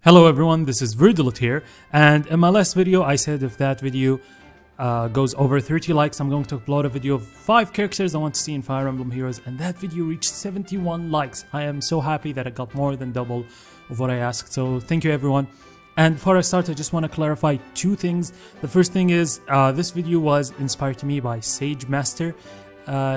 Hello everyone, this is Virdelet here, and in my last video I said if that video goes over 30 likes, I'm going to upload a video of 5 characters I want to see in Fire Emblem Heroes, and that video reached 71 likes. I am so happy that I got more than double of what I asked, so thank you everyone. And before I start, I just want to clarify 2 things. The first thing is, this video was inspired to me by Sage Master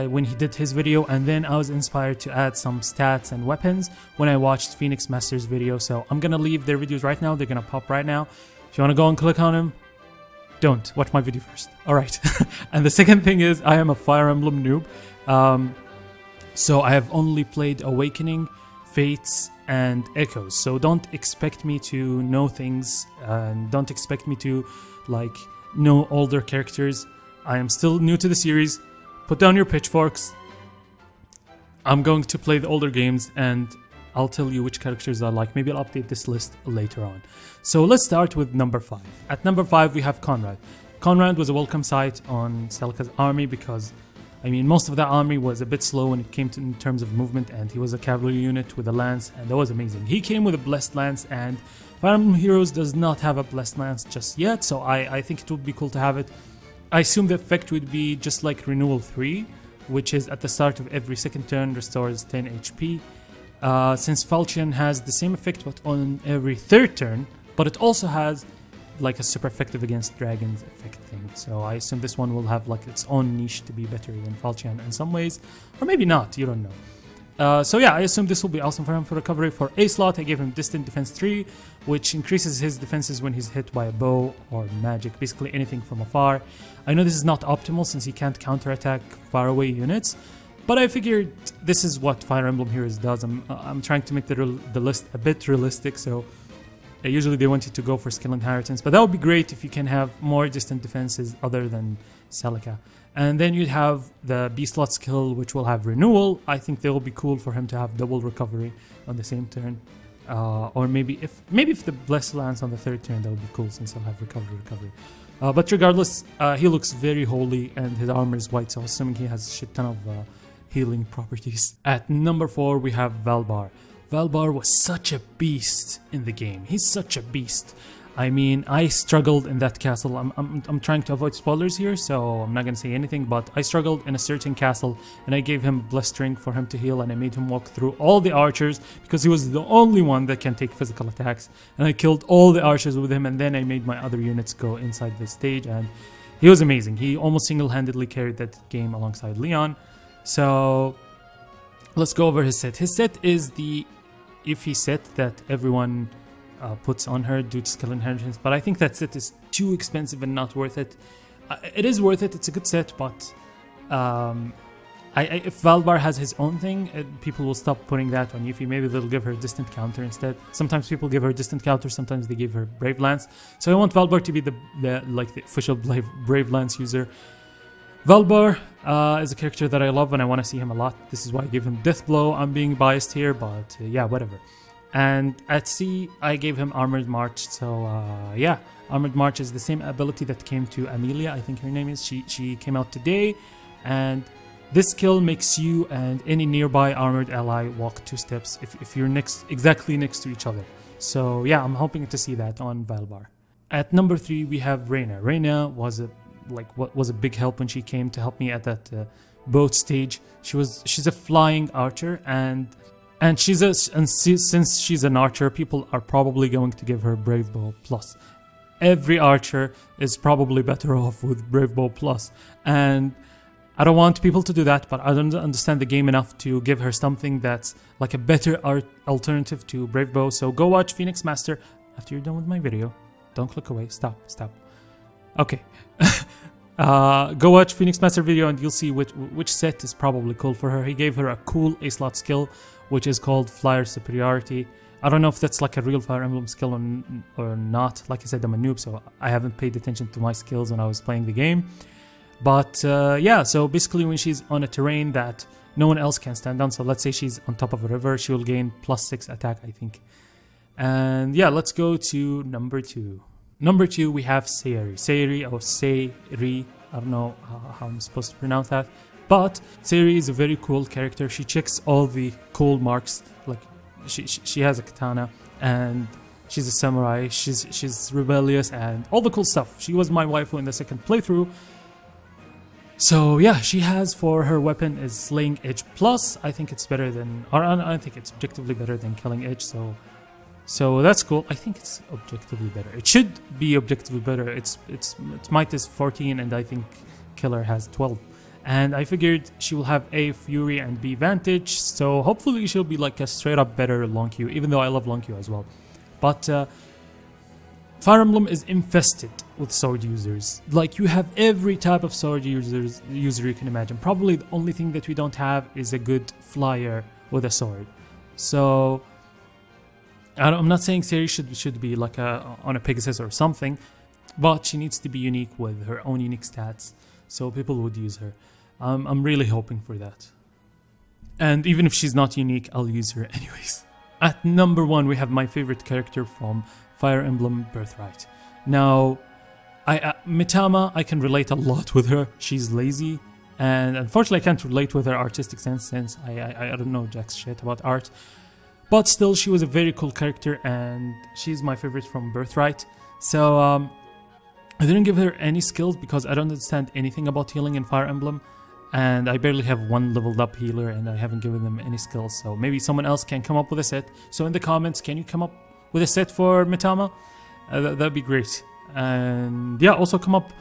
when he did his video, and then I was inspired to add some stats and weapons when I watched Phoenix Master's video. So I'm gonna leave their videos right now, they're gonna pop right now. If you want to go and click on them, don't, watch my video first. Alright. And the second thing is, I am a Fire Emblem noob, so I have only played Awakening, Fates, and Echoes, so don't expect me to know things, and don't expect me to like know all their characters. I am still new to the series. Put down your pitchforks. I'm going to play the older games and I'll tell you which characters I like. Maybe I'll update this list later on. So let's start with number 5. At number 5 we have Conrad. Conrad was a welcome sight on Celica's army because, I mean, most of that army was a bit slow when it came to in terms of movement, and he was a cavalry unit with a lance, and that was amazing. He came with a blessed lance, and Fire Emblem Heroes does not have a blessed lance just yet, so I think it would be cool to have it. I assume the effect would be just like Renewal 3, which is at the start of every second turn restores 10 HP. Since Falchion has the same effect but on every third turn, but it also has like a super effective against dragons effect thing. So I assume this one will have like its own niche to be better than Falchion in some ways, or maybe not, you don't know. So yeah, I assume this will be awesome for him for recovery. For A slot, I gave him Distant Defense 3, which increases his defenses when he's hit by a bow or magic, basically anything from afar. I know this is not optimal since he can't counterattack faraway units, but I figured this is what Fire Emblem Heroes does. I'm trying to make the list a bit realistic, so usually they want you to go for skill inheritance, but that would be great if you can have more distant defenses other than Celica. And then you'd have the B slot skill, which will have renewal. I think they will be cool for him to have double recovery on the same turn, or maybe if the blessed lands on the third turn, that would be cool since he'll have recovery. But regardless, he looks very holy and his armor is white, so assuming he has a shit ton of healing properties. At number 4 we have Belvoir. Belvoir was such a beast in the game. He's such a beast. I mean, I struggled in that castle. I'm trying to avoid spoilers here, so I'm not gonna say anything, but I struggled in a certain castle and I gave him blistering for him to heal, and I made him walk through all the archers because he was the only one that can take physical attacks, and I killed all the archers with him, and then I made my other units go inside the stage, and he was amazing. He almost single-handedly carried that game alongside Leon. So let's go over his set. His set is the iffy set that everyone puts on her due to skill inheritance, but I think that set is too expensive and not worth it. It is worth it, it's a good set, but if Belvoir has his own thing, people will stop putting that on Yuffie. Maybe they'll give her distant counter instead. Sometimes people give her distant counter, sometimes they give her Brave Lance. So I want Belvoir to be the official Brave Lance user. Belvoir is a character that I love and I want to see him a lot. This is why I gave him Death Blow. I'm being biased here, but yeah, whatever. And at C, I gave him Armored March. So yeah, Armored March is the same ability that came to Amelia, I think her name is. She came out today, and this skill makes you and any nearby armored ally walk 2 steps if you're exactly next to each other. So yeah, I'm hoping to see that on Belvoir. At number 3 we have Rana. Rana was a big help when she came to help me at that boat stage. She's a flying archer, and since she's an archer, people are probably going to give her Brave Bow Plus. Every archer is probably better off with Brave Bow Plus, and I don't want people to do that, but I don't understand the game enough to give her something that's like a better alternative to Brave Bow. So go watch Phoenix Master after you're done with my video. Don't click away. Stop. Okay. Go watch Phoenix Master video and you'll see which set is probably cool for her. He gave her a cool A slot skill, which is called Flyer Superiority. I don't know if that's like a real Fire Emblem skill or not. Like I said, I'm a noob, so I haven't paid attention to my skills when I was playing the game. But yeah, so basically when she's on a terrain that no one else can stand on, so let's say she's on top of a river, she will gain +6 attack, I think. And yeah, let's go to number 2. Number 2 we have Sayuri. Sayuri or Sayri, I don't know how I'm supposed to pronounce that. But Sayuri is a very cool character. She checks all the cool marks. Like she has a katana, and She's a samurai. She's rebellious and all the cool stuff. She was my waifu in the second playthrough. So yeah, she has for her weapon is Slaying Edge Plus. I think it's better than, or I think it's objectively better than Killing Edge. So that's cool. I think it's objectively better. It should be objectively better. Its might is 14 and I think Killer has 12. And I figured she will have A Fury and B Vantage. So hopefully she'll be like a straight up better long Q, even though I love long Q as well. But Fire Emblem is infested with sword users. Like you have every type of sword user you can imagine. Probably the only thing that we don't have is a good flyer with a sword. So I'm not saying Seri should be like on a Pegasus or something, but she needs to be unique with her own unique stats, so people would use her. I'm really hoping for that. And even if she's not unique, I'll use her anyways. At number 1, we have my favorite character from Fire Emblem Birthright. Now, Mitama, I can relate a lot with her. She's lazy, and unfortunately I can't relate with her artistic sense since I don't know jack shit about art. But still, she was a very cool character, and she's my favorite from Birthright. So, I didn't give her any skills because I don't understand anything about healing in Fire Emblem. And I barely have one leveled up healer, and I haven't given them any skills. So maybe someone else can come up with a set. So in the comments, can you come up with a set for Mitama? That'd be great. And yeah, also come up...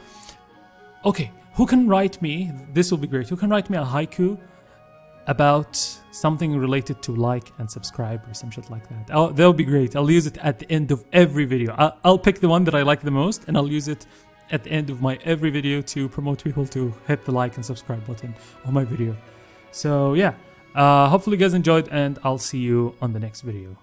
Okay, who can write me... This will be great. Who can write me a haiku about something related to like and subscribe or some shit like that? That'll be great. I'll use it at the end of every video. I'll pick the one that I like the most, and I'll use it at the end of my every video to promote people to hit the like and subscribe button on my video. So yeah, hopefully you guys enjoyed, and I'll see you on the next video.